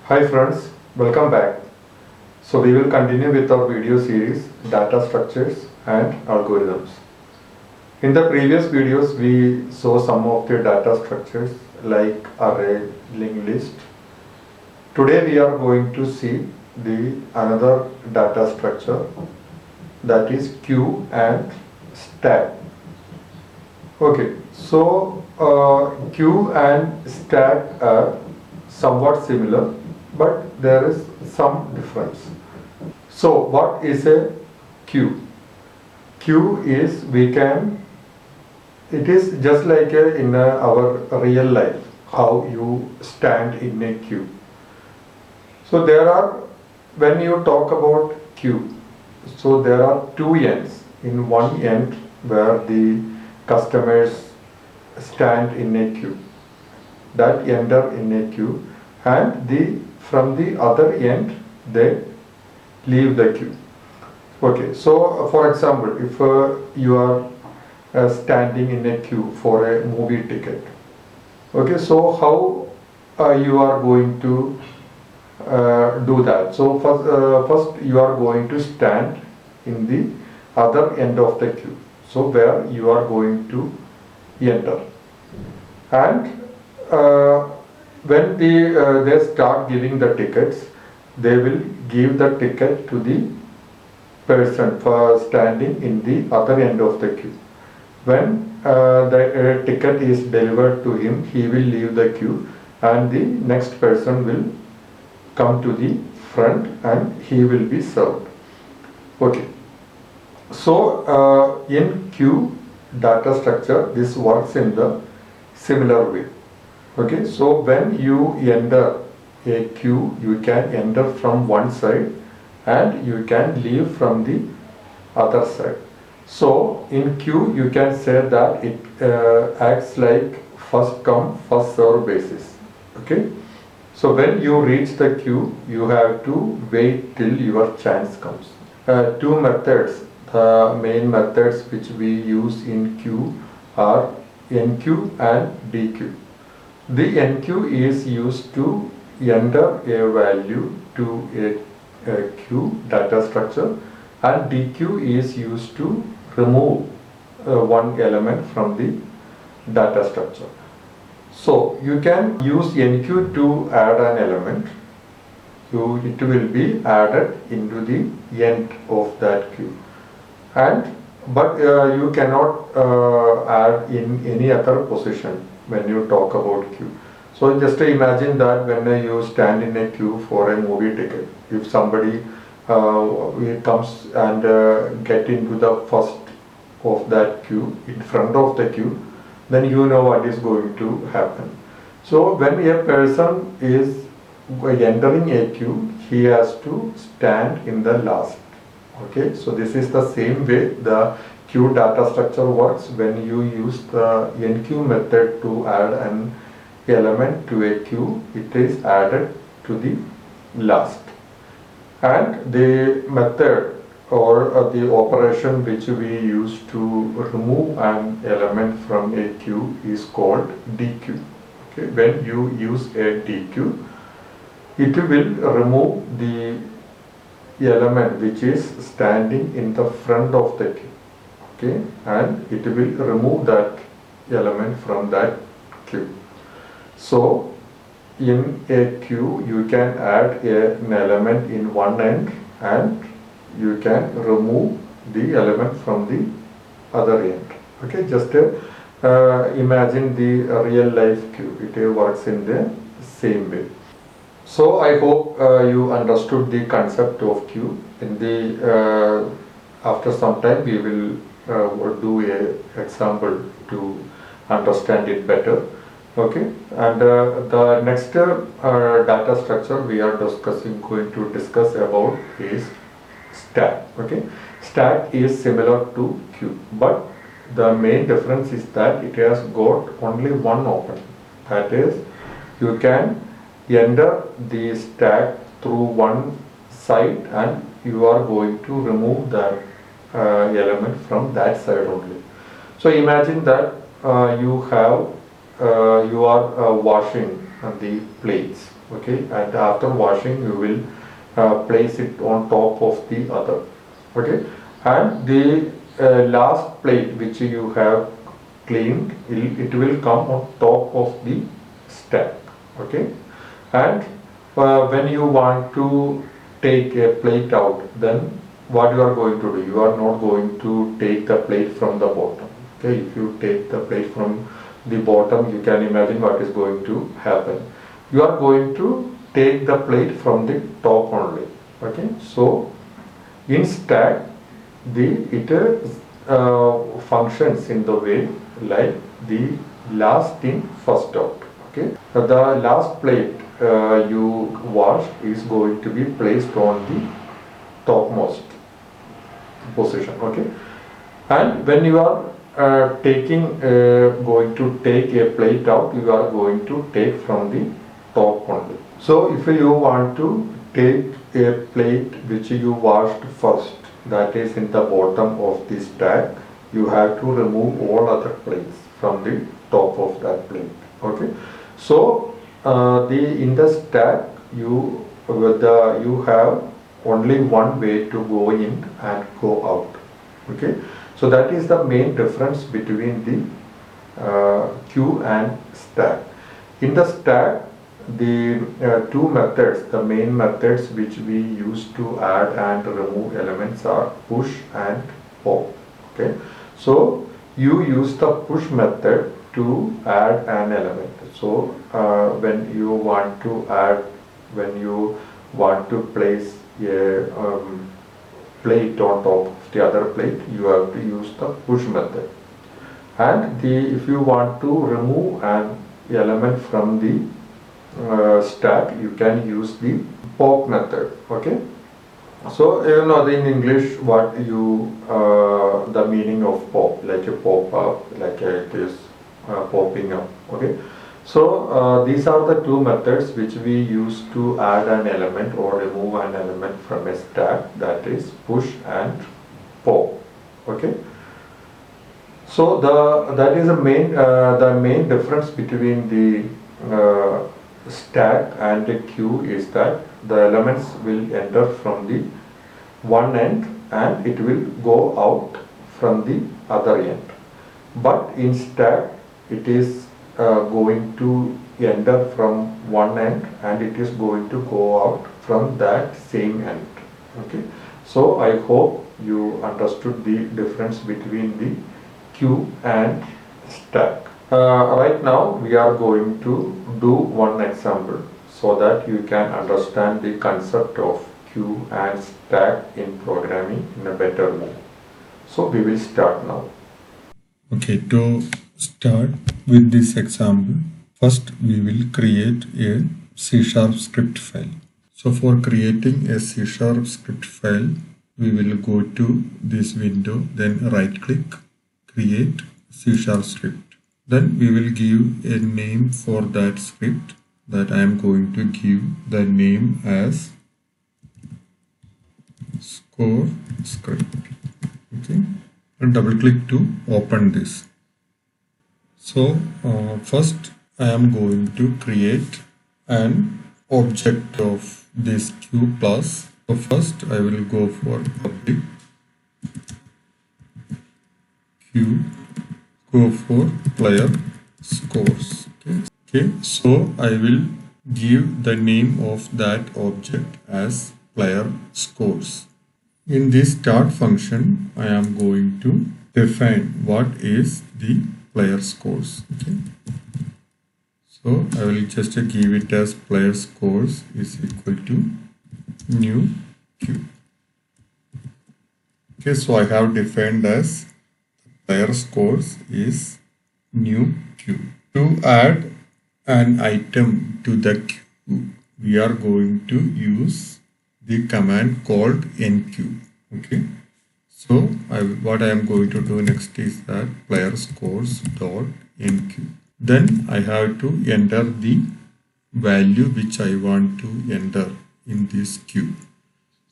Hi friends, welcome back. So we will continue with our video series data structures and algorithms. In the previous videos we saw some of the data structures like array, linked list. Today we are going to see the another data structure, that is queue and stack. Okay, so queue and stack are somewhat similar, but there is some difference. So what is a queue? Queue is it is just like our real life, how you stand in a queue. So when you talk about queue, so there are two ends. In one end where the customers stand in a queue, that enter in a queue, and from the other end they leave the queue. Okay, so for example, if you are standing in a queue for a movie ticket, okay, so how you are going to do that? So first you are going to stand in the other end of the queue, so where you are going to enter, and when they start giving the tickets, they will give the ticket to the person for standing in the other end of the queue. When the ticket is delivered to him, he will leave the queue, and the next person will come to the front and he will be served. Okay. So in queue data structure, this works in the similar way. Okay, so when you enter a queue, you can enter from one side and you can leave from the other side. So in queue, you can say that it acts like first come first serve basis. Okay, so when you reach the queue, you have to wait till your chance comes. Two methods, the main methods which we use in queue are NQ and DQ. The NQ is used to enter a value to a queue data structure, and DQ is used to remove one element from the data structure. So you can use NQ to add an element. It will be added into the end of that queue, but you cannot add in any other position when you talk about queue. So just imagine that when you stand in a queue for a movie ticket, if somebody comes and get into the first of that queue, in front of the queue, then you know what is going to happen. So when a person is entering a queue, he has to stand in the last. Okay, so this is the same way the queue data structure works. When you use the NQ method to add an element to a queue, it is added to the last. And the method or the operation which we use to remove an element from a queue is called DQ. Okay, when you use a DQ, it will remove the element which is standing in the front of the queue. Okay, and it will remove that element from that queue. So in a queue, you can add an element in one end and you can remove the element from the other end. Okay, just imagine the real life queue. It works in the same way. So I hope you understood the concept of queue. After some time we will do a example to understand it better. Okay, and the next data structure we are going to discuss about is stack. Okay, stack is similar to queue, but the main difference is that it has got only one opening. That is, you can enter the stack through one side and you are going to remove that element from that side only. So imagine that you are washing the plates. Okay, and after washing you will place it on top of the other. Okay, and the last plate which you have cleaned, it will come on top of the stack. Okay, and when you want to take a plate out, then what you are going to do, you are not going to take the plate from the bottom. Okay, if you take the plate from the bottom, you can imagine what is going to happen. You are going to take the plate from the top only. Okay, so in stack it functions in the way like the last in first out. Okay, the last plate you wash is going to be placed on the topmost position. Okay, and when you are going to take a plate out, you are going to take from the top only. So if you want to take a plate which you washed first, that is in the bottom of the stack, you have to remove all other plates from the top of that plate. Okay, so in the stack you have only one way to go in and go out. Okay, so that is the main difference between the queue and stack. In the stack, the two methods, the main methods which we use to add and remove elements are push and pop. Okay, so you use the push method to add an element. So when you want to place a plate on top of the other plate, you have to use the push method. And if you want to remove an element from the stack, you can use the pop method. Okay, so you know in English what the meaning of pop, like a pop up, like it is popping up. Okay, so these are the two methods which we use to add an element or remove an element from a stack, that is push and pop. Okay, so that is the main difference between the stack and the queue is that the elements will enter from the one end and it will go out from the other end. But in stack it is going to enter from one end and it is going to go out from that same end. Okay, so I hope you understood the difference between the queue and stack. Right now we are going to do one example so that you can understand the concept of queue and stack in programming in a better way. So we will start now. Okay, to start with this example, first we will create a C# script file. So for creating a C# script file, we will go to this window, then right click, create C# script. Then we will give a name for that script, that I am going to give the name as score script. Okay, and double click to open this. So first I am going to create an object of this queue plus. So first I will go for public queue, go for player scores. Okay, so I will give the name of that object as player scores. In this start function, I am going to define what is the player scores. Okay, so I will just give it as player scores is equal to new queue. Okay, so I have defined as player scores is new queue. To add an item to the queue, we are going to use the command called enqueue. Okay, so what I am going to do next is that player scores dot enqueue. Then I have to enter the value which I want to enter in this queue.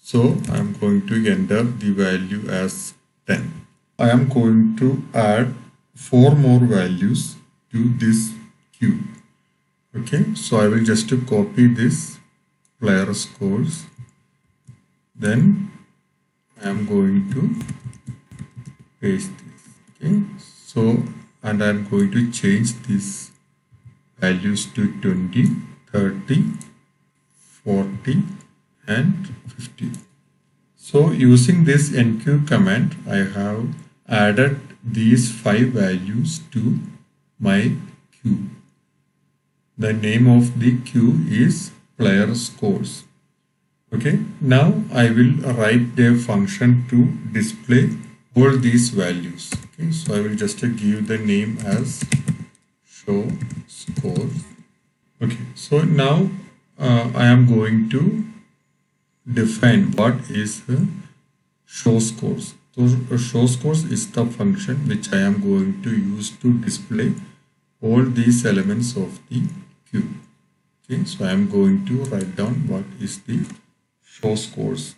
So I am going to enter the value as 10. I am going to add 4 more values to this queue. Okay, so I will just copy this player scores. Then I am going to paste this. Okay, so and I am going to change these values to 20, 30, 40 and 50. So using this enqueue command, I have added these 5 values to my queue. The name of the queue is player scores. Okay, now I will write a function to display all these values. Okay, so I will just give the name as show scores. Okay, so now I am going to define what is show scores. So show scores is the function which I am going to use to display all these elements of the queue. Okay, so I am going to write down what is the show scores.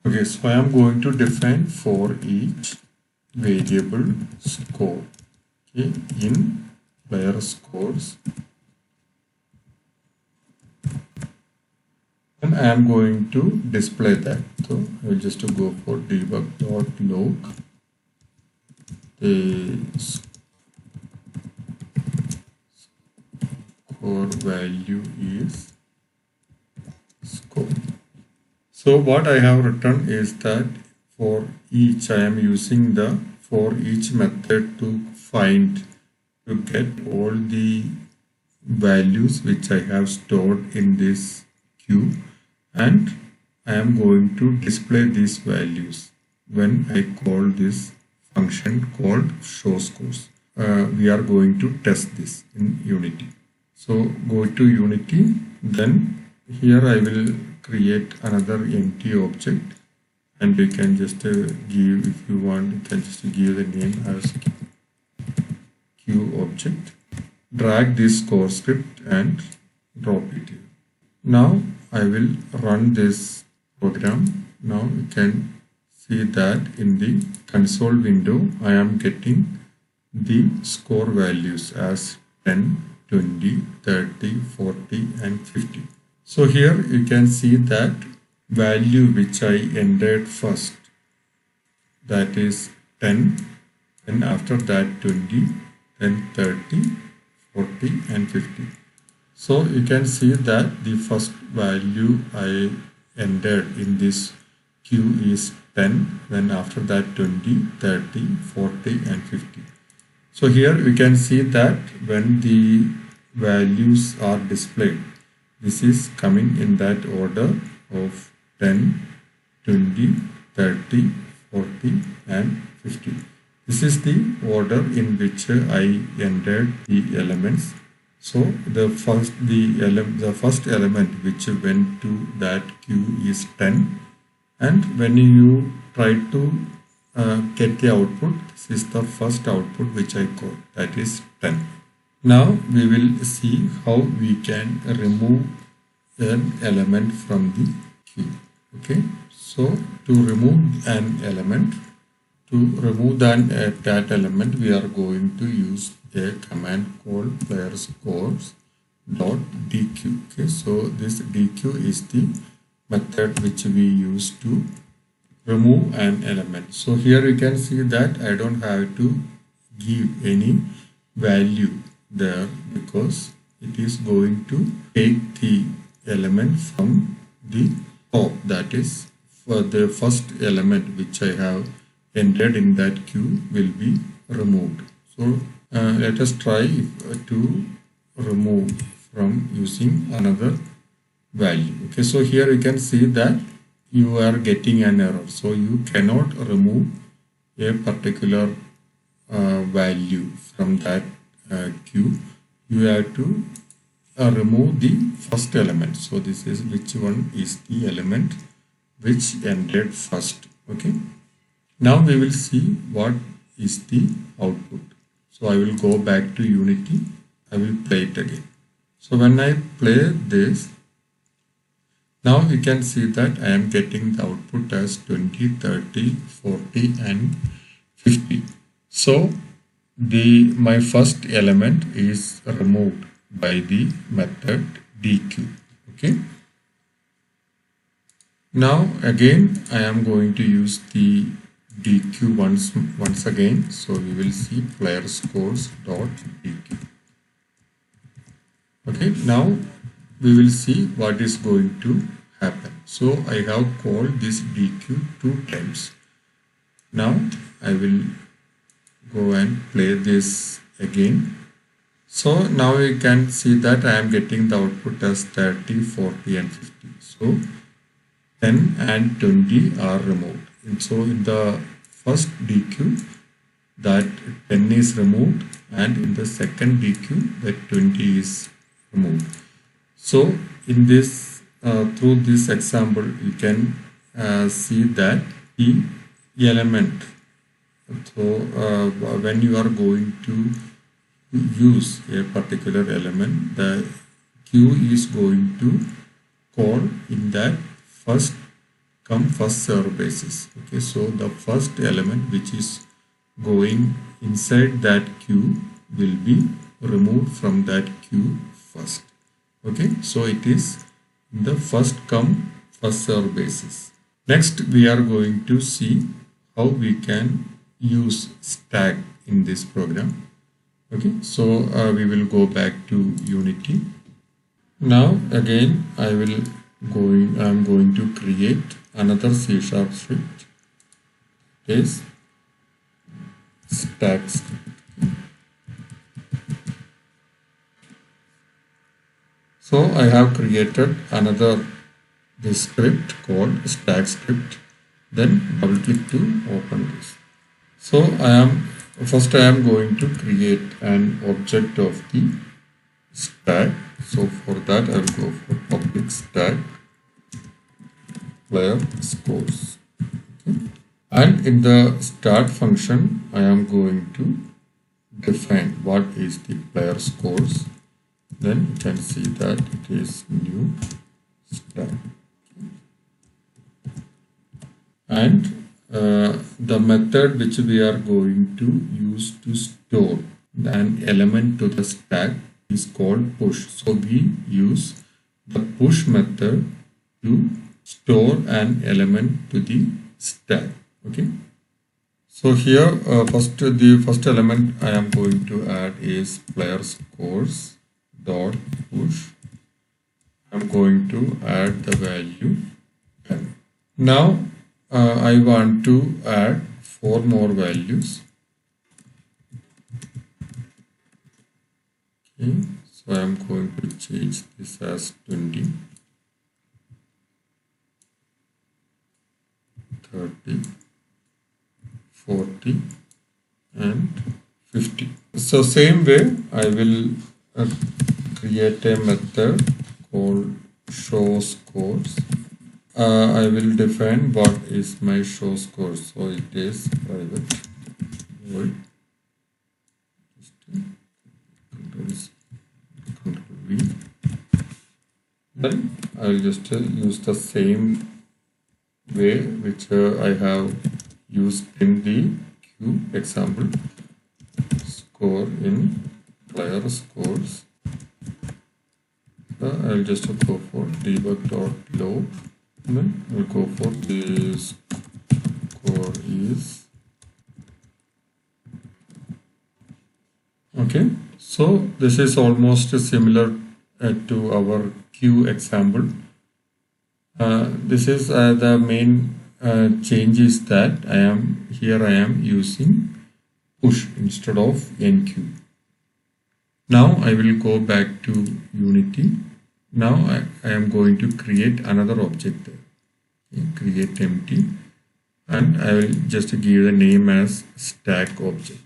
Okay, so I am going to define for each variable score. Okay, in player scores, and I am going to display that. So I will just go for debug.log. The score value is score. So what I have written is that for each I am using the for each method to find to get all the values which I have stored in this queue, and I am going to display these values when I call this function called show scores. We are going to test this in Unity. So go to Unity, then here I will create another empty object, and you can just give, if you want, you can just give the name as queue object. Drag this score script and drop it here. Now I will run this program. Now you can see that in the console window I am getting the score values as 10, 20, 30, 40 and 50. So here you can see that value which I entered first, that is 10, and after that 20, then 30, 40 and 50. So you can see that the first value I entered in this queue is 10, then after that 20, 30, 40 and 50. So here you can see that when the values are displayed, this is coming in that order of 10, 20, 30, 40 and 50. This is the order in which I entered the elements. So the first element which went to that queue is 10, and when you try to get the output, this is the first output which I got, that is 10. Now we will see how we can remove an element from the queue. Okay, so to remove an element, that element, we are going to use a command called player scores dot dequeue. Okay, so this dequeue is the method which we use to remove an element. So here you can see that I don't have to give any value there, because it is going to take the element from the top, that is for the first element which I have entered in that queue will be removed. So let us try to remove from using another value. Okay, so here you can see that you are getting an error, so you cannot remove a particular value from that queue. You have to remove the first element. So this is which one is the element which entered first. Okay, now we will see what is the output. So I will go back to Unity. I will play it again. So when I play this, Now you can see that I am getting the output as 20, 30, 40 and 50. So my first element is removed by the method dequeue. Okay. Now again I am going to use the dequeue once again. So we will see player scores dot dequeue. Okay, now we will see what is going to happen. So I have called this dequeue 2 times. Now I will go and play this again. So now you can see that I am getting the output as 30, 40 and 50. So 10 and 20 are removed. And so in the first dequeue that 10 is removed, and in the second dequeue that 20 is removed. So in this through this example you can see that the element, so when you are going to use a particular element, the queue is going to call in that first come first serve basis. Okay, so the first element which is going inside that queue will be removed from that queue first. Okay, so it is the first come first serve basis. Next we are going to see how we can use stack in this program. Okay, so we will go back to Unity. Now again I'm going to create another C# script. It is stack script. So I have created another this script called stack script. Then double click to open this. So first I am going to create an object of the stack. So for that I will go for public stack player scores. Okay. And in the start function I am going to define what is the player scores. Then you can see that it is new stack. And the method which we are going to use to store an element to the stack is called push. So we use the push method to store an element to the stack. Okay. So here the first element I am going to add is player scores dot push. I'm going to add the value 10. Now I want to add 4 more values. Okay, so I'm going to change this as 20, 30, 40 and 50. So same way I will create a method called show scores. I will define what is my show score. So it is private void Control V. Then I will just use the same way which I have used in the queue example. Score in player scores. I will just go for debug.low. Then we'll go for the score is okay. So this is almost similar to our queue example. This is the main change is that I am using push instead of enqueue. Now I will go back to Unity. Now I am going to create another object there. Okay, create empty, and I will just give the name as stack object.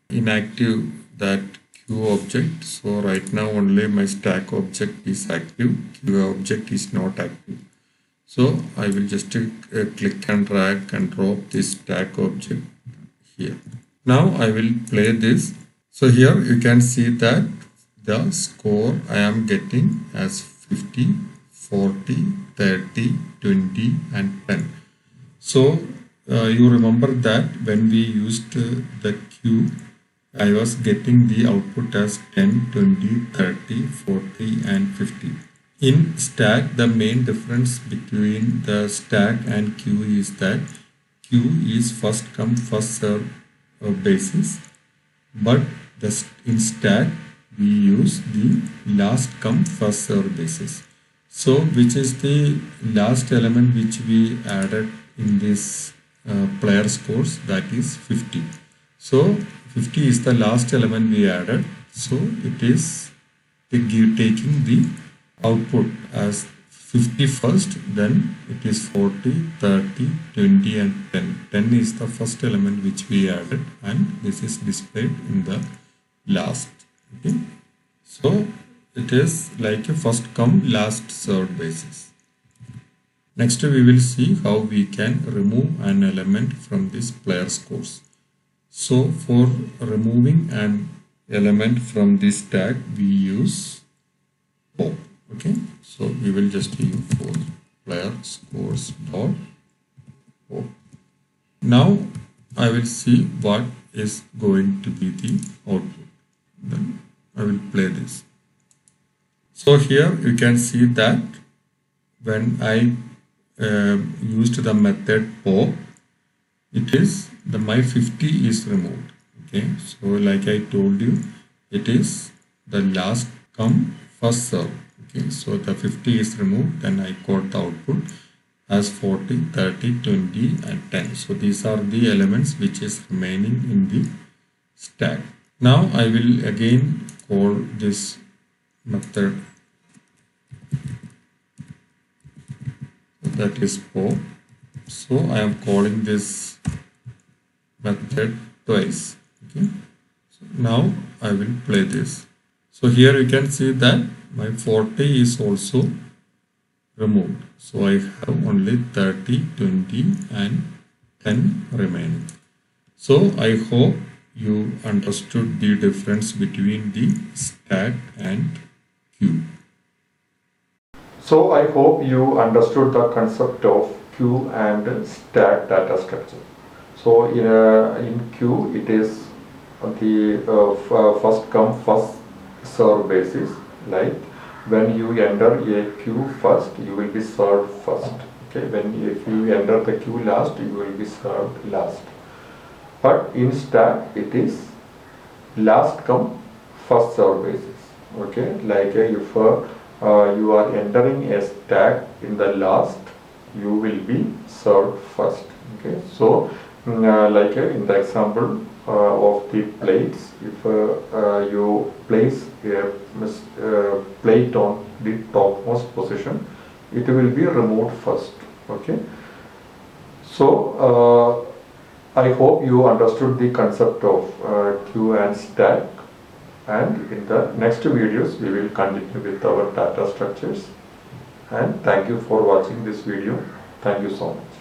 Inactive that queue object. So right now only my stack object is active. Queue object is not active. So I will just click and drag and drop this stack object here. Now I will play this. So here you can see that the score I am getting as 50, 40, 30, 20 and 10. So you remember that when we used the queue, I was getting the output as 10, 20, 30, 40 and 50. In stack, the main difference between the stack and queue is that queue is first come first serve basis, but in stack we use the last come first serve basis. So which is the last element which we added in this player scores, that is 50. So 50 is the last element we added, so it is taking the output as 50 first, then it is 40, 30, 20 and 10. 10 is the first element which we added and this is displayed in the last. Okay. So it is like a first come last served basis. Next we will see how we can remove an element from this player scores. So for removing an element from this tag we use pop. Okay, so we will just use for player scores dot pop. Now I will see what is going to be the output. Then I will play this. So here you can see that when I used the method pop, it is the my 50 is removed. Okay, so like I told you, it is the last come first serve. Okay, so the 50 is removed, then I got the output as 40, 30, 20 and 10. So these are the elements which is remaining in the stack. Now I will again call this method, that is pop. So I am calling this method twice. Okay, so now I will play this. So here you can see that my 40 is also removed. So I have only 30, 20 and 10 remaining. So I hope you understood the difference between the stack and queue. So I hope you understood the concept of queue and stack data structure. So in queue it is the first come first serve basis. Like when you enter a queue first, you will be served first. Okay, if you enter the queue last, you will be served last. But in stack it is last come first serve basis. Okay, like if you are entering a stack in the last, you will be served first. Okay, so like in the example of the plates, if you place a plate on the topmost position, it will be removed first. Okay, so I hope you understood the concept of queue and stack, and in the next videos we will continue with our data structures. And thank you for watching this video. Thank you so much.